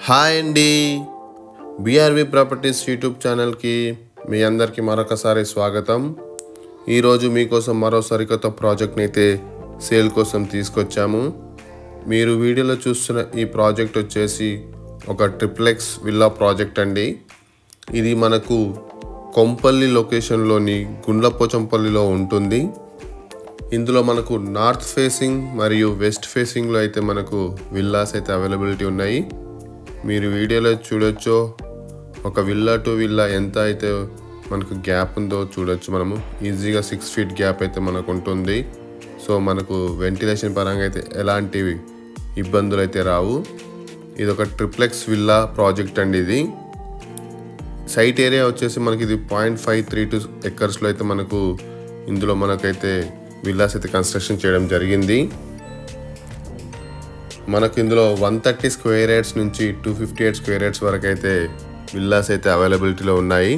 Hi అండి. BR-V properties YouTube ఛానల్కి మీ అందరికీ మరొకసారి స్వాగతం. ఈరోజు మీకోసం మరో సరికొత్త ప్రాజెక్ట్ని అయితే సేల్ కోసం తీసుకొచ్చాము. మీరు వీడియోలో చూస్తున్న ఈ ప్రాజెక్ట్ వచ్చేసి ఒక ట్రిప్లెక్స్ విల్లా ప్రాజెక్ట్ అండి. ఇది మనకు కొంపల్లి లొకేషన్లోని గుండ్లపోచంపల్లిలో ఉంటుంది. ఇందులో మనకు నార్త్ ఫేసింగ్ మరియు వెస్ట్ ఫేసింగ్లో అయితే మనకు విల్లాస్ అయితే అవైలబిలిటీ ఉన్నాయి. మీరు వీడియోలో చూడొచ్చు, ఒక విల్లా టు విల్లా ఎంత అయితే మనకు గ్యాప్ ఉందో చూడొచ్చు. మనము ఈజీగా 6 feet గ్యాప్ అయితే మనకు ఉంటుంది. సో మనకు వెంటిలేషన్ పరంగా అయితే ఎలాంటి ఇబ్బందులు అయితే రావు. ఇది ఒక ట్రిప్లెక్స్ విల్లా ప్రాజెక్ట్ అండి. ఇది సైట్ ఏరియా వచ్చేసి మనకి ఇది 0.532 acres అయితే మనకు ఇందులో మనకైతే విల్లాస్ అయితే కన్స్ట్రక్షన్ చేయడం జరిగింది. మనకు ఇందులో 130 square yards నుంచి 258 square yards వరకు అయితే విల్లాస్ అయితే అవైలబిలిటీలో ఉన్నాయి.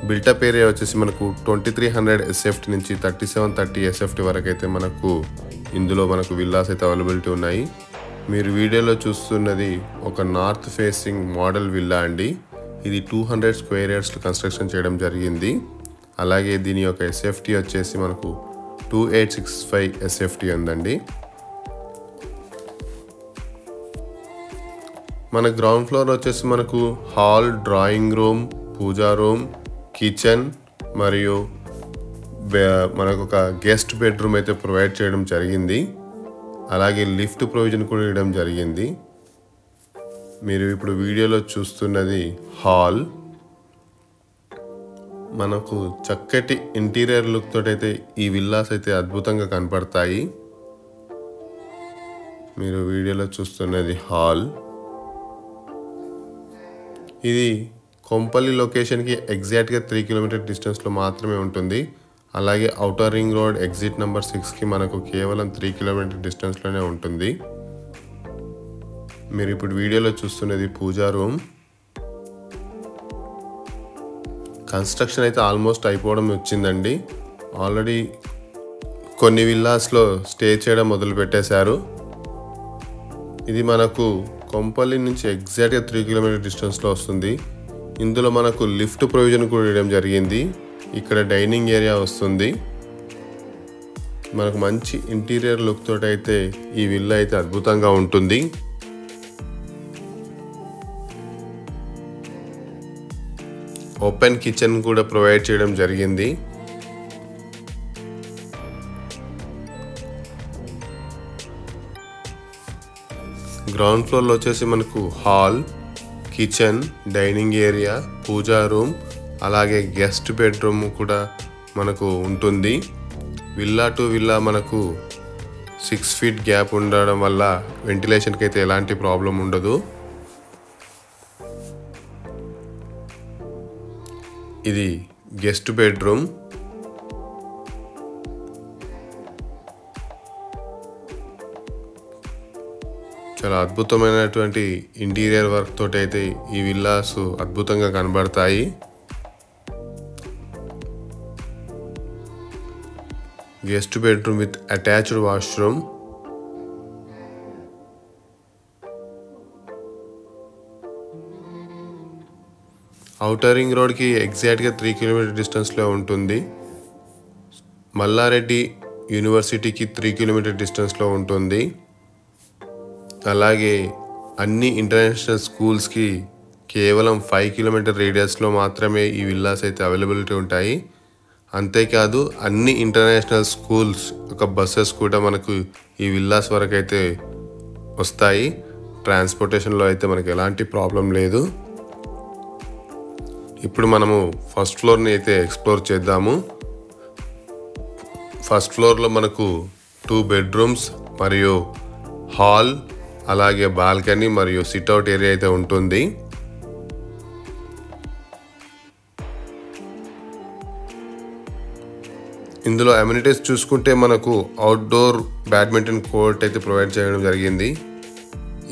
బిల్టప్ ఏరియా వచ్చేసి మనకు 2300 SFT నుంచి 3730 SFT వరకు అయితే మనకు ఇందులో మనకు విల్లాస్ అయితే అవైలబిలిటీ ఉన్నాయి. మీరు వీడియోలో చూస్తున్నది ఒక నార్త్ ఫేసింగ్ మోడల్ విల్లా అండి. ఇది 200 square yards కన్స్ట్రక్షన్ చేయడం జరిగింది. అలాగే దీని యొక్క SFT వచ్చేసి మనకు 2865 SFT ఉందండి. మన గ్రౌండ్ ఫ్లోర్ వచ్చేసి మనకు హాల్, డ్రాయింగ్ రూమ్, పూజా రూమ్, కిచెన్ మరియు మనకు ఒక గెస్ట్ బెడ్రూమ్ అయితే ప్రొవైడ్ చేయడం జరిగింది. అలాగే లిఫ్ట్ ప్రొవిజన్ కూడా ఇవ్వడం జరిగింది. మీరు ఇప్పుడు వీడియోలో చూస్తున్నది హాల్. మనకు చక్కటి ఇంటీరియర్ లుక్ తోటి అయితే ఈ విల్లాస్ అయితే అద్భుతంగా కనపడతాయి. మీరు వీడియోలో చూస్తున్నది హాల్. ఇది కొంపల్లి లొకేషన్కి ఎగ్జాక్ట్గా 3 kilometer డిస్టెన్స్లో మాత్రమే ఉంటుంది. అలాగే outer ring road exit number 6కి మనకు కేవలం 3 kilometer డిస్టెన్స్లోనే ఉంటుంది. మీరు ఇప్పుడు వీడియోలో చూస్తున్నది పూజా రూమ్. కన్స్ట్రక్షన్ అయితే ఆల్మోస్ట్ అయిపోవడం వచ్చిందండి. ఆల్రెడీ కొన్ని విల్లాస్లో స్టే చేయడం మొదలు పెట్టేశారు. ఇది మనకు కొంపల్లి నుంచి ఎగ్జాక్ట్గా 3 kilometer డిస్టెన్స్లో వస్తుంది. ఇందులో మనకు లిఫ్ట్ ప్రొవిజన్ కూడా ఇవ్వడం జరిగింది. ఇక్కడ డైనింగ్ ఏరియా వస్తుంది. మనకు మంచి ఇంటీరియర్ లుక్ తోటి అయితే ఈ విల్లా అయితే అద్భుతంగా ఉంటుంది. ఓపెన్ కిచెన్ కూడా ప్రొవైడ్ చేయడం జరిగింది. గ్రౌండ్ ఫ్లోర్లో వచ్చేసి మనకు హాల్, కిచెన్, డైనింగ్ ఏరియా, పూజా రూమ్, అలాగే గెస్ట్ బెడ్రూమ్ కూడా మనకు ఉంటుంది. విల్లా టు విల్లా మనకు 6 feet గ్యాప్ ఉండడం వల్ల వెంటిలేషన్కి అయితే ఎలాంటి ప్రాబ్లం ఉండదు. ఇది గెస్ట్ బెడ్రూమ్. చాలా అద్భుతమైనటువంటి ఇంటీరియర్ వర్క్ తోటి అయితే ఈ విల్లాస్ అద్భుతంగా కనబడతాయి. Guest bedroom with attached washroom. Outer ring రోడ్కి ఎగ్జాక్ట్గా 3 kilometer డిస్టెన్స్లో ఉంటుంది. మల్లారెడ్డి యూనివర్సిటీకి 3 kilometer డిస్టెన్స్లో ఉంటుంది. అలాగే అన్ని ఇంటర్నేషనల్ స్కూల్స్కి కేవలం 5 kilometer రేడియస్లో మాత్రమే ఈ విల్లాస్ అయితే అవైలబిలిటీ ఉంటాయి. అంతేకాదు అన్ని ఇంటర్నేషనల్ స్కూల్స్ ఒక బస్సెస్ కూడా మనకు ఈ విల్లాస్ వరకు అయితే వస్తాయి. ట్రాన్స్పోర్టేషన్లో అయితే మనకు ఎలాంటి ప్రాబ్లం లేదు. ఇప్పుడు మనము ఫస్ట్ ఫ్లోర్ని అయితే ఎక్స్ప్లోర్ చేద్దాము. ఫస్ట్ ఫ్లోర్లో మనకు 2 bedrooms మరియు హాల్, అలాగే బాల్కనీ మరియు సిట్అవుట్ ఏరియా అయితే ఉంటుంది. ఇందులో అమ్యూనిటీస్ చూసుకుంటే మనకు అవుట్డోర్ బ్యాడ్మింటన్ కోర్ట్ అయితే ప్రొవైడ్ చేయడం జరిగింది.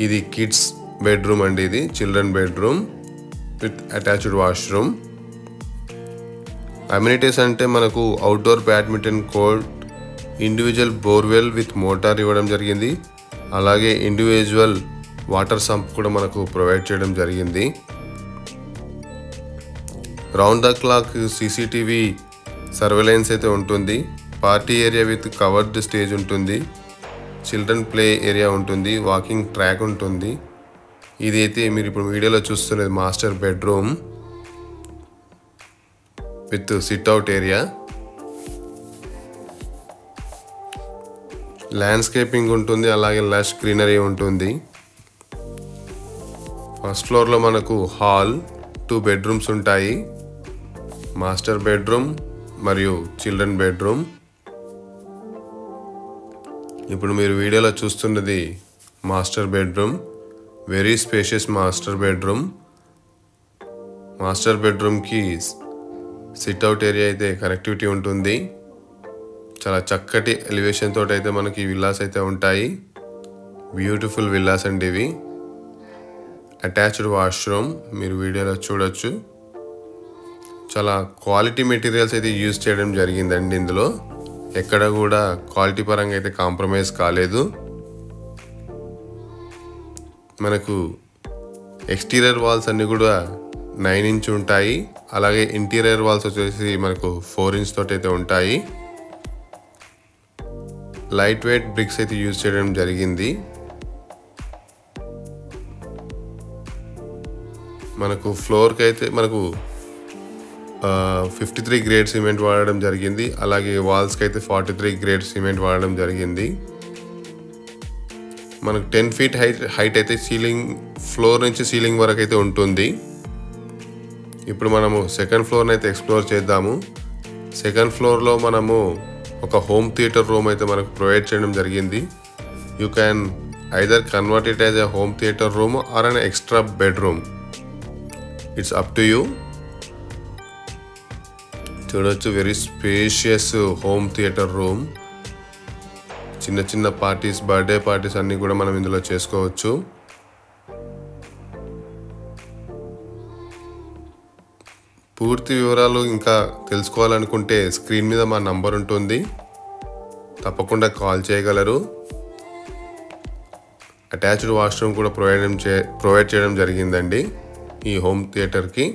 ఇది కిడ్స్ బెడ్రూమ్ అండి. ఇది children bedroom with attached washroom. Amenities అంటే మనకు outdoor badminton court, individual borewell with motor ఇవ్వడం జరిగింది. అలాగే ఇండివిజువల్ వాటర్ సంప్ కూడా మనకు ప్రొవైడ్ చేయడం జరిగింది. Round the clock CCTV surveillance అయితే ఉంటుంది. Party area with covered stage ఉంటుంది. చిల్డ్రన్ ప్లే ఏరియా ఉంటుంది. వాకింగ్ ట్రాక్ ఉంటుంది. ఇదైతే మీరు ఇప్పుడు వీడియోలో చూస్తున్నది master bedroom with sit-out area. Landscaping ఉంటుంది, అలాగే లష్ గ్రీనరీ ఉంటుంది. ఫస్ట్ ఫ్లోర్లో మనకు హాల్, 2 బెడ్రూమ్స్ ఉంటాయి. మాస్టర్ బెడ్రూమ్ మరియు చిల్డ్రన్ బెడ్రూమ్. ఇప్పుడు మీరు వీడియోలో చూస్తున్నది master bedroom. Very spacious master bedroom. Master బెడ్రూమ్కి సిట్అవుట్ ఏరియా అయితే కనెక్టివిటీ ఉంటుంది. చాలా చక్కటి ఎలివేషన్ తోటి అయితే మనకి విల్లాస్ అయితే ఉంటాయి. బ్యూటిఫుల్ విల్లాస్ అండి ఇవి. అటాచ్డ్ వాష్రూమ్ మీరు వీడియోలో చూడొచ్చు. చాలా క్వాలిటీ మెటీరియల్స్ అయితే యూజ్ చేయడం జరిగిందండి. ఇందులో ఎక్కడ కూడా క్వాలిటీ పరంగా అయితే కాంప్రమైజ్ కాలేదు. మనకు ఎక్స్టీరియర్ వాల్స్ అన్నీ కూడా 9 ఇంచ్ ఉంటాయి. అలాగే ఇంటీరియర్ వాల్స్ వచ్చేసి మనకు 4 ఇంచ్ తోటి అయితే ఉంటాయి. లైట్ వెయిట్ బ్రిక్స్ అయితే యూజ్ చేయడం జరిగింది. మనకు ఫ్లోర్కి అయితే మనకు 53 గ్రేడ్ సిమెంట్ వాడడం జరిగింది. అలాగే వాల్స్కి అయితే 43 గ్రేడ్ సిమెంట్ వాడడం జరిగింది. మనకు 10 ఫీట్ హైట్ అయితే ఫ్లోర్ నుంచి సీలింగ్ వరకు అయితే ఉంటుంది. ఇప్పుడు మనము సెకండ్ ఫ్లోర్ని అయితే ఎక్స్ప్లోర్ చేద్దాము. సెకండ్ ఫ్లోర్లో మనము ఒక హోమ్ థియేటర్ రూమ్ అయితే మనకు ప్రొవైడ్ చేయడం జరిగింది. You can either convert it as a home theatre room or an extra bedroom. It's up to you. చూడొచ్చు, very spacious home theatre room. చిన్న చిన్న పార్టీస్, బర్త్డే పార్టీస్ అన్నీ కూడా మనం ఇందులో చేసుకోవచ్చు. పూర్తి వివరాలు ఇంకా తెలుసుకోవాలనుకుంటే స్క్రీన్ మీద మా నంబర్ ఉంటుంది, తప్పకుండా కాల్ చేయగలరు. అటాచ్డ్ వాష్రూమ్ కూడా ప్రొవైడ్ చేయడం జరిగిందండి ఈ హోమ్ థియేటర్కి.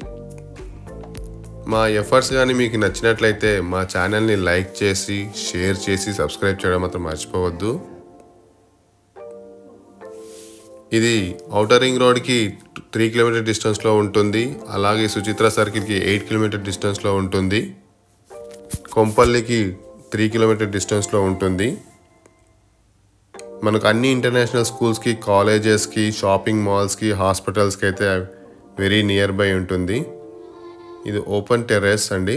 మా ఎఫర్ట్స్ కానీ మీకు నచ్చినట్లయితే మా ఛానల్ని లైక్ చేసి, షేర్ చేసి, సబ్స్క్రైబ్ చేయడం మాత్రం మర్చిపోవద్దు. ఇది ఔటర్ రింగ్ రోడ్కి 3 కిలోమీటర్ డిస్టెన్స్లో ఉంటుంది. అలాగే సుచిత్ర సర్కిల్కి 8 కిలోమీటర్ డిస్టెన్స్లో ఉంటుంది. కొంపల్లికి 3 కిలోమీటర్ డిస్టెన్స్లో ఉంటుంది. మనకు అన్ని ఇంటర్నేషనల్ స్కూల్స్కి, కాలేజెస్కి, షాపింగ్ మాల్స్కి, హాస్పిటల్స్కి అయితే వెరీ నియర్ బై ఉంటుంది. ఇది ఓపెన్ టెర్రస్ అండి.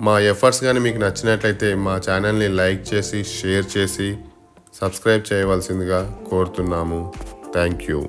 మా ఎఫర్ట్స్ కానీ మీకు నచ్చినట్లయితే మా ఛానల్ని లైక్ చేసి, షేర్ చేసి, సబ్స్క్రైబ్ చేయవలసిందిగా కోరుతున్నాము. Thank you.